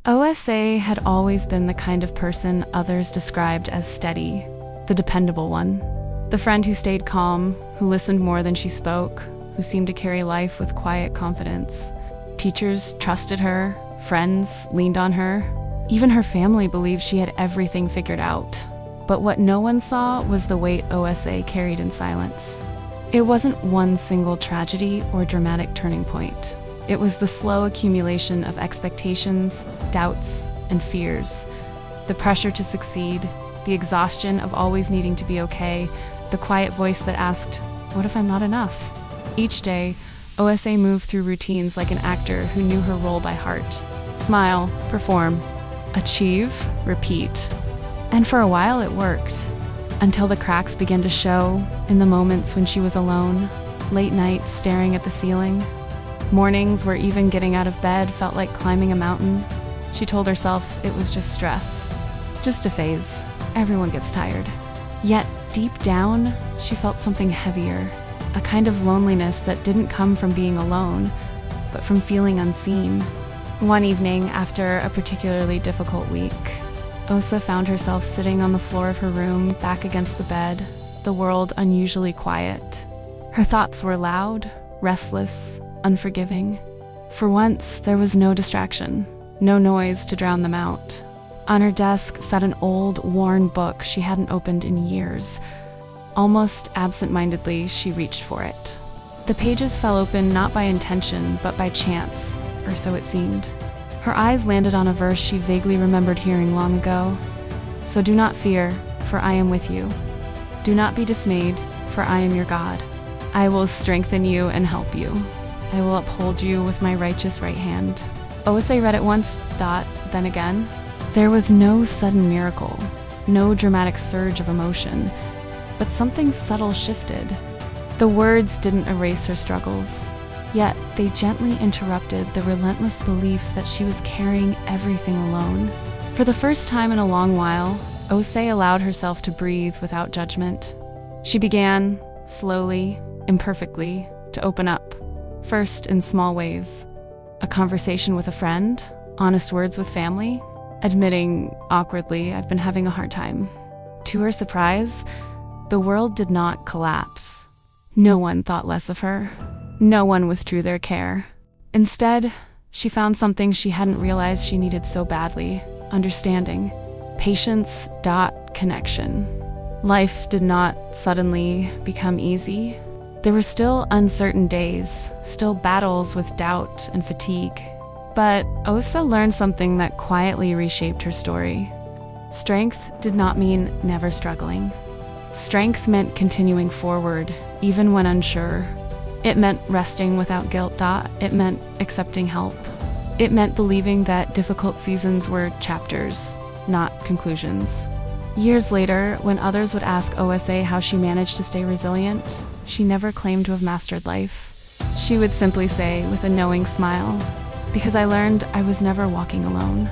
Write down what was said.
OSA had always been the kind of person others described as steady, the dependable one. The friend who stayed calm, who listened more than she spoke, who seemed to carry life with quiet confidence. Teachers trusted her, friends leaned on her. Even her family believed she had everything figured out. But what no one saw was the weight OSA carried in silence. It wasn't one single tragedy or dramatic turning point. It was the slow accumulation of expectations, doubts, and fears. The pressure to succeed, the exhaustion of always needing to be okay, the quiet voice that asked, "What if I'm not enough?" Each day, OSA moved through routines like an actor who knew her role by heart. Smile, perform, achieve, repeat. And for a while it worked, until the cracks began to show in the moments when she was alone, late nights staring at the ceiling. Mornings where even getting out of bed felt like climbing a mountain. She told herself it was just stress, just a phase. Everyone gets tired. Yet, deep down, she felt something heavier, a kind of loneliness that didn't come from being alone, but from feeling unseen. One evening, after a particularly difficult week, Osa found herself sitting on the floor of her room, back against the bed, the world unusually quiet. Her thoughts were loud, restless, unforgiving. For once, there was no distraction, no noise to drown them out. On her desk sat an old, worn book she hadn't opened in years. Almost absent-mindedly, she reached for it. The pages fell open not by intention, but by chance, or so it seemed. Her eyes landed on a verse she vaguely remembered hearing long ago. "So do not fear, for I am with you. Do not be dismayed, for I am your God. I will strengthen you and help you. I will uphold you with my righteous right hand." Osa read it once, then again. There was no sudden miracle, no dramatic surge of emotion, but something subtle shifted. The words didn't erase her struggles, yet they gently interrupted the relentless belief that she was carrying everything alone. For the first time in a long while, Osa allowed herself to breathe without judgment. She began, slowly, imperfectly, to open up. First in small ways. A conversation with a friend, honest words with family, admitting awkwardly, "I've been having a hard time." To her surprise, the world did not collapse. No one thought less of her. No one withdrew their care. Instead, she found something she hadn't realized she needed so badly: understanding. Patience. Connection. Life did not suddenly become easy. There were still uncertain days, still battles with doubt and fatigue. But Osa learned something that quietly reshaped her story. Strength did not mean never struggling. Strength meant continuing forward, even when unsure. It meant resting without guilt. It meant accepting help. It meant believing that difficult seasons were chapters, not conclusions. Years later, when others would ask Osa how she managed to stay resilient, she never claimed to have mastered life. She would simply say, with a knowing smile, "Because I learned I was never walking alone."